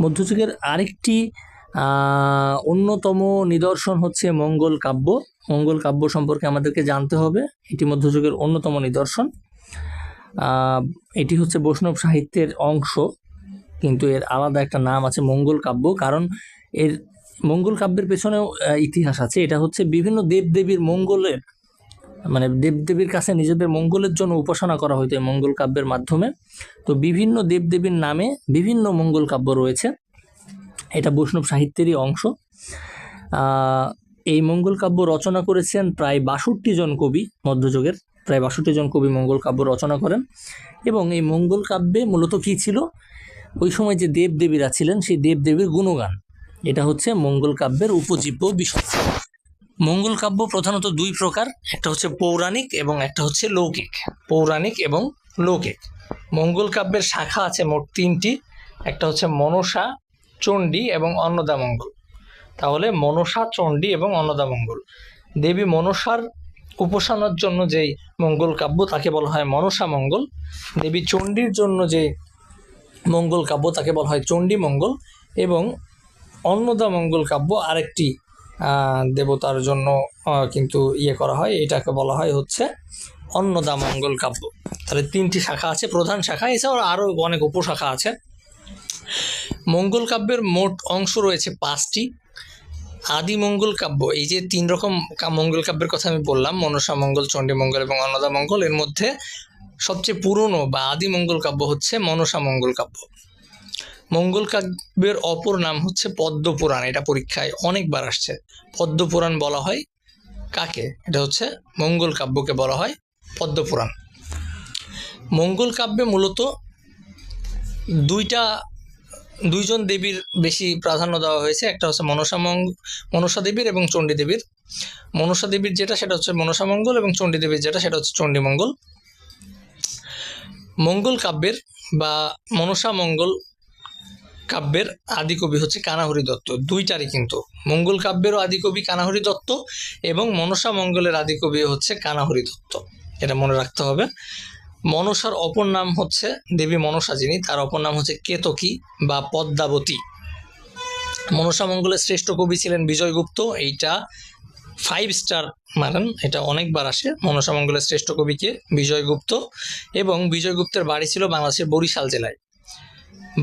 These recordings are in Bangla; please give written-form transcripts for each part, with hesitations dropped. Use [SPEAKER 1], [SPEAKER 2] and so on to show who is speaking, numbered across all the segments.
[SPEAKER 1] মধ্যযুগের আরেকটি অন্যতম নিদর্শন হচ্ছে মঙ্গল কাব্য। মঙ্গল কাব্য সম্পর্কে আমাদেরকে জানতে হবে, এটি মধ্যযুগের অন্যতম নিদর্শন। এটি হচ্ছে বৈষ্ণব সাহিত্যের অংশ, কিন্তু এর আলাদা একটা নাম আছে মঙ্গল কাব্য, কারণ এর মঙ্গল কাব্যের পেছনেও ইতিহাস আছে। এটা হচ্ছে বিভিন্ন দেবদেবীর মঙ্গলের, মানে দেবদেবীর কাছে নিজেদের মঙ্গলের জন্য উপাসনা করা হতো এই মঙ্গল কাব্যের মাধ্যমে। তো বিভিন্ন দেবদেবীর নামে বিভিন্ন মঙ্গল কাব্য রয়েছে, এটা বৈষ্ণব সাহিত্যেরই অংশ। এই মঙ্গল কাব্য রচনা করেছেন প্রায় ৬২ জন কবি, মধ্যযুগের প্রায় ৬২ জন কবি মঙ্গল কাব্য রচনা করেন। এবং এই মঙ্গল কাব্যে মূলত কী ছিল, ওই সময় যে দেবদেবীরা ছিলেন সেই দেবদেবীর গুণগান, এটা হচ্ছে মঙ্গল কাব্যের উপজীব্য বিষয়। মঙ্গল কাব্য প্রধানত দুই প্রকার, একটা হচ্ছে পৌরাণিক এবং একটা হচ্ছে লৌকিক। পৌরাণিক এবং লৌকিক মঙ্গল কাব্যের শাখা আছে মোট ৩টি, একটা হচ্ছে মনসা, চণ্ডী এবং অন্নদামঙ্গল। তাহলে মনসা, চণ্ডী এবং অন্নদামঙ্গল, দেবী মনসার উপাসনার জন্য যেই মঙ্গল কাব্য তাকে বলা হয় মনসা মঙ্গল। দেবী চণ্ডীর জন্য যে মঙ্গল কাব্য তাকে বলা হয় চণ্ডী মঙ্গল। এবং অন্নদামঙ্গল কাব্য আরেকটি দেবতার জন্য কিন্তু করা হয়, এটাকে বলা হয় হচ্ছে অন্নদামঙ্গল কাব্য। তাহলে 3টি শাখা আছে, প্রধান শাখা, এছাড়াও আরও অনেক উপশাখা আছে। মঙ্গল কাব্যের মোট অংশ রয়েছে 5টি। আদি মঙ্গল কাব্য, এই যে 3 রকম মঙ্গল কাব্যের কথা আমি বললাম, মনসা মঙ্গল, চণ্ডী মঙ্গল এবং অন্নদামঙ্গল, এর মধ্যে সবচেয়ে পুরনো বা আদি মঙ্গল কাব্য হচ্ছে মনসা মঙ্গল কাব্য। মঙ্গল কাব্যের অপর নাম হচ্ছে পদ্মপুরাণ, এটা পরীক্ষায় অনেকবার আসছে। পদ্মপুরাণ বলা হয় কাকে? এটা হচ্ছে মঙ্গল কাব্যকে বলা হয় পদ্মপুরাণ। মঙ্গল কাব্যে মূলত দুইজন দেবীর বেশি প্রাধান্য দেওয়া হয়েছে, একটা হচ্ছে মনসা দেবীর এবং চণ্ডী দেবীর। মনসা দেবীর যেটা সেটা হচ্ছে মনসা মঙ্গল, এবং চণ্ডী দেবীর যেটা সেটা হচ্ছে চণ্ডী মঙ্গল। মঙ্গল কাব্যের বা মনসা মঙ্গল কাব্যের আদিকবি হচ্ছে কানাহরি দত্ত। দুইটারই কিন্তু, মঙ্গল কাব্যেরও আদিকবি কানাহরি দত্ত এবং মনসা মঙ্গলের আদিকবি হচ্ছে কানাহরি দত্ত, এটা মনে রাখতে হবে। মনসার অপর নাম হচ্ছে, দেবী মনসা যিনি, তার অপর নাম হচ্ছে কেতকী বা পদ্মাবতী। মনসা মঙ্গলের শ্রেষ্ঠ কবি ছিলেন বিজয়গুপ্ত, এইটা 5 স্টার মানেন, এটা অনেকবার আসে। মনসা মঙ্গলের শ্রেষ্ঠ কবিকে বিজয়গুপ্ত, এবং বিজয়গুপ্তের বাড়ি ছিল বাংলাদেশের বরিশাল জেলায়।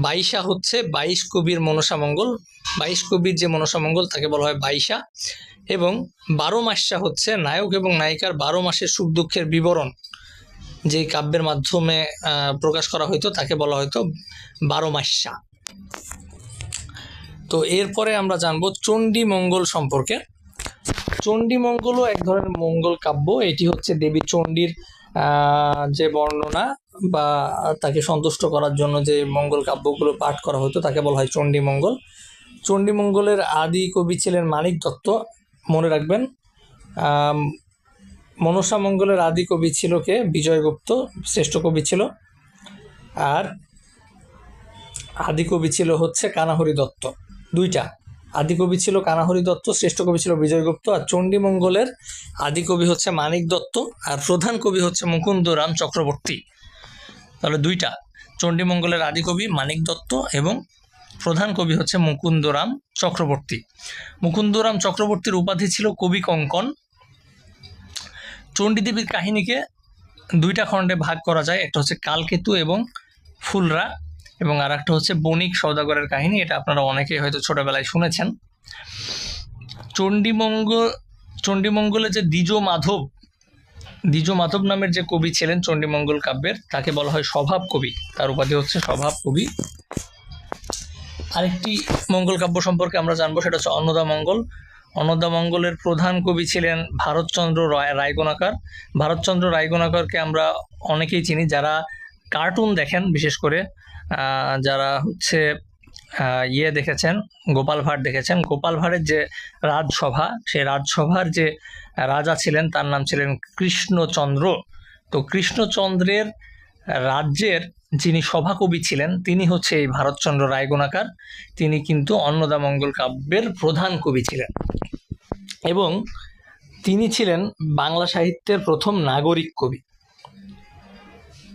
[SPEAKER 1] 22 হচ্ছে 22 কবির মনসা মঙ্গল, 22 কবির যে মনসা মঙ্গল তাকে বলা হয় 22। এবং 12 মাসা হচ্ছে নায়ক এবং নায়িকার 12 মাসের সুখ দুঃখের বিবরণ যে কাব্যের মাধ্যমে প্রকাশ করা হইতো তাকে বলা হয়তো 12 মাসা। তো এরপরে আমরা জানবো চণ্ডী মঙ্গল সম্পর্কে। চণ্ডী মঙ্গলও এক ধরনের মঙ্গল কাব্য, এটি হচ্ছে দেবী চণ্ডীর যে বর্ণনা বা তাকে সন্তুষ্ট করার জন্য যে মঙ্গল কাব্যগুলো পাঠ করা হতো তাকে বলা হয় চণ্ডী মঙ্গল। চণ্ডী মঙ্গলের আদি কবি ছিলেন মানিক দত্ত, মনে রাখবেন। মনসা মঙ্গলের আদি কবি ছিল কে? বিজয়গুপ্ত, শ্রেষ্ঠ কবি ছিল। আর আদি কবি ছিল হচ্ছে কানাহরি দত্ত। দুইটা আদি কবি ছিল কানাহরি দত্ত, শ্রেষ্ঠ কবি ছিল বিজয়গুপ্ত। আর চণ্ডী মঙ্গলের আদি কবি হচ্ছে মানিক দত্ত, আর প্রধান কবি হচ্ছে মুকুন্দরাম চক্রবর্তী। তাহলে দুইটা, চণ্ডী মঙ্গলের আদি কবি মানিক দত্ত এবং প্রধান কবি হচ্ছে মুকুন্দরাম চক্রবর্তী। মুকুন্দরাম চক্রবর্তীর উপাধি ছিল কবি কঙ্কন। চণ্ডী দেবীর কাহিনীকে 2টা খণ্ডে ভাগ করা যায়, একটা হচ্ছে কালকেতু এবং ফুলরা, এবং আর একটা হচ্ছে বণিক সওদাগরের কাহিনী, এটা আপনারা অনেকেই হয়তো ছোটবেলায় শুনেছেন। চণ্ডী মঙ্গলে যে দ্বিজ মাধব নামের যে কবি ছিলেন চণ্ডী মঙ্গল কাব্যের, তাকে বলা হয় স্বভাব কবি, তার উপাধি হচ্ছে স্বভাব কবি। আরেকটি মঙ্গল কাব্য সম্পর্কে আমরা জানবো, সেটা হচ্ছে অন্নদামঙ্গল। অন্নদামঙ্গলের প্রধান কবি ছিলেন ভারতচন্দ্র রায়গোনাকার। ভারতচন্দ্র রায়গোনাকারকে আমরা অনেকেই চিনি, যারা কার্টুন দেখেন, বিশেষ করে যারা হচ্ছে দেখেছেন, গোপাল ভাঁড় দেখেছেন। গোপাল ভাঁড়ের যে রাজসভা, সেই রাজসভার যে রাজা ছিলেন তার নাম ছিলেন কৃষ্ণচন্দ্র। তো কৃষ্ণচন্দ্রের রাজ্যের যিনি সভাকবি ছিলেন তিনি হচ্ছে এই ভারতচন্দ্র রায়গোনাকার। তিনি কিন্তু অন্নদামঙ্গল কাব্যের প্রধান কবি ছিলেন, এবং তিনি ছিলেন বাংলা সাহিত্যের প্রথম নাগরিক কবি।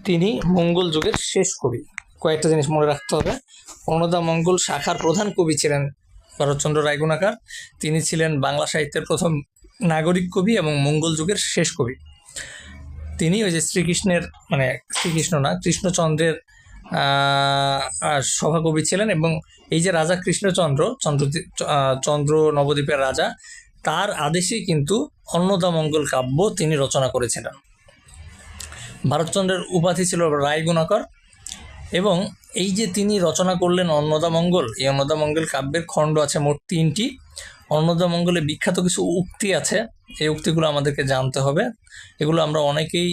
[SPEAKER 1] তিনি মঙ্গল যুগের শেষ কবি। কয়েকটা জিনিস মনে রাখতে হবে। অন্নদামঙ্গল শাখার প্রধান কবি ছিলেন শরৎচন্দ্র রায়গুণাকার। তিনি ছিলেন বাংলা সাহিত্যের প্রথম নাগরিক কবি এবং মঙ্গল যুগের শেষ কবি। তিনি ওই যে শ্রীকৃষ্ণের, মানে শ্রীকৃষ্ণ না, কৃষ্ণচন্দ্রের সভাকবি ছিলেন। এবং এই যে রাজা কৃষ্ণচন্দ্র, চন্দ্র নবদ্বীপের রাজা, তার আদেশেই কিন্তু অন্নদামঙ্গল কাব্য তিনি রচনা করেছিলেন। ভারতচন্দ্রের উপাধি ছিল রায়গুণাকর। এবং এই যে তিনি রচনা করলেন অন্নদামঙ্গল, এই অন্নদামঙ্গল কাব্যের খণ্ড আছে মোট 3টি। অন্নদামঙ্গলে বিখ্যাত কিছু উক্তি আছে, এই উক্তিগুলো আমাদেরকে জানতে হবে। এগুলো আমরা অনেকেই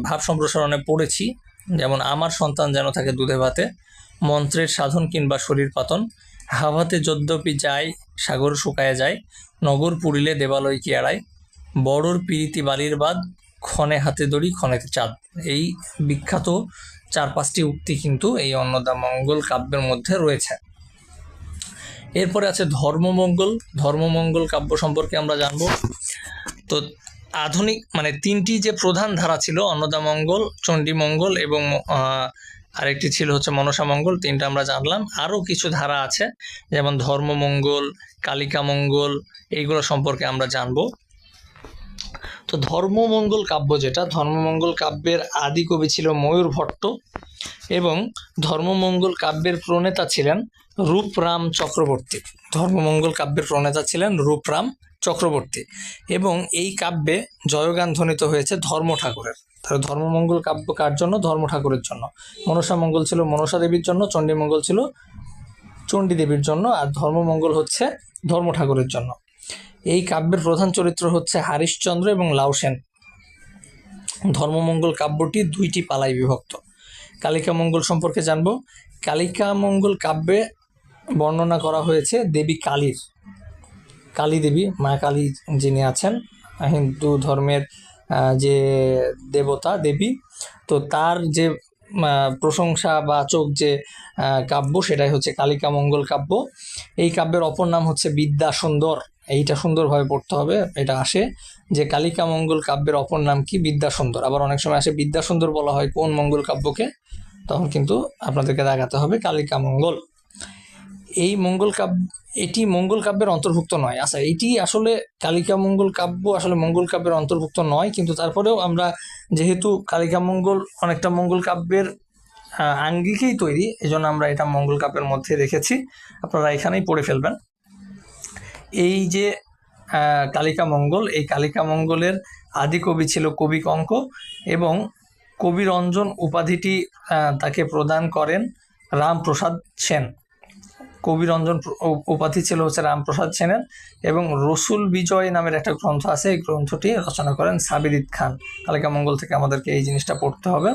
[SPEAKER 1] ভাব সম্প্রসারণে পড়েছি, যেমন আমার সন্তান যেন থাকে দুধে ভাতে, মন্ত্রের সাধন কিংবা শরীর পাতন, হাভাতে যদ্যপি যায় সাগর শুকায় যায়, নগর পুরিলে দেবালয় কি এড়ায়, বড়র পিরিতি বালির বাদ, ক্ষণে হাতে দড়ি ক্ষণেতে চাঁদ। এই বিখ্যাত 4-5টি উক্তি কিন্তু এই অন্নদামঙ্গল কাব্যের মধ্যে রয়েছে। এরপরে আছে ধর্মমঙ্গল। ধর্মমঙ্গল কাব্য সম্পর্কে আমরা জানবো। তো আধুনিক, মানে 3টি যে প্রধান ধারা ছিল, অন্নদামঙ্গল, চণ্ডীমঙ্গল এবং আরেকটি ছিল হচ্ছে মনসামঙ্গল, 3টা আমরা জানলাম। আরও কিছু ধারা আছে, যেমন ধর্মমঙ্গল, কালিকামঙ্গল, এইগুলো সম্পর্কে আমরা জানবো। তো ধর্মমঙ্গল কাব্য যেটা, ধর্মমঙ্গল কাব্যের আদি কবি ছিল ময়ূর ভট্ট এবং ধর্মমঙ্গল কাব্যের প্রণেতা ছিলেন রূপরাম চক্রবর্তী। ধর্মমঙ্গল কাব্যের প্রণেতা ছিলেন রূপরাম চক্রবর্তী এবং এই কাব্যে জয়গান ধ্বনিত হয়েছে ধর্ম ঠাকুরের। তাহলে ধর্মমঙ্গল কাব্য কার জন্য? ধর্ম ঠাকুরের জন্য। মনসামঙ্গল ছিল মনসা দেবীর জন্য, চণ্ডীমঙ্গল ছিল চণ্ডী দেবীর জন্য, আর ধর্মমঙ্গল হচ্ছে ধর্ম ঠাকুরের জন্য। এই কাব্যের প্রধান চরিত্র হচ্ছে হরিশ্চন্দ্র এবং লাউসেন। ধর্মমঙ্গল কাব্যটি 2টি পালায় বিভক্ত। কালিকামঙ্গল সম্পর্কে জানব। কালিকামঙ্গল কাব্যে বর্ণনা করা হয়েছে দেবী কালীর, কালী দেবী, মা কালী যিনি আছেন হিন্দু ধর্মের যে দেবতা দেবী, তো তার যে প্রশংসাবাচক যে কাব্য, সেটাই হচ্ছে কালিকামঙ্গল কাব্য। এই কাব্যের অপর নাম হচ্ছে বিদ্যাসুন্দর। এইটা সুন্দরভাবে পড়তে হবে। এটা আসে যে কালিকামঙ্গল কাব্যের অপর নাম কি? বিদ্যাসুন্দর। আবার অনেক সময় আসে বিদ্যাসুন্দর বলা হয় কোন মঙ্গল কাব্যকে, তখন কিন্তু আপনাদেরকে দেখাতে হবে কালিকামঙ্গল। এই মঙ্গল কাব্য, এটি মঙ্গল কাব্যের অন্তর্ভুক্ত নয়। আচ্ছা, এটি আসলে কালিকামঙ্গল কাব্য আসলে মঙ্গল কাব্যের অন্তর্ভুক্ত নয়, কিন্তু তারপরেও আমরা যেহেতু কালিকামঙ্গল অনেকটা মঙ্গল কাব্যের আঙ্গিকেই তৈরি, এজন্য আমরা এটা মঙ্গল কাব্যের মধ্যে রেখেছি। আপনারা এখানেই পড়ে ফেলবেন। এই যে কালিকামঙ্গল, এই কালিকামঙ্গলের আদি কবি ছিল কবি কঙ্ক এবং কবিরঞ্জন উপাধিটি তাকে প্রদান করেন রামপ্রসাদ সেন। কবিরঞ্জন উপাধি ছিল হচ্ছে রামপ্রসাদ সেনের এবং রসুল বিজয় নামের একটা গ্রন্থ আছে, এই গ্রন্থটি রচনা করেন সাবির ঈদ খান। কালিকামঙ্গল থেকে আমাদেরকে এই জিনিসটা পড়তে হবে।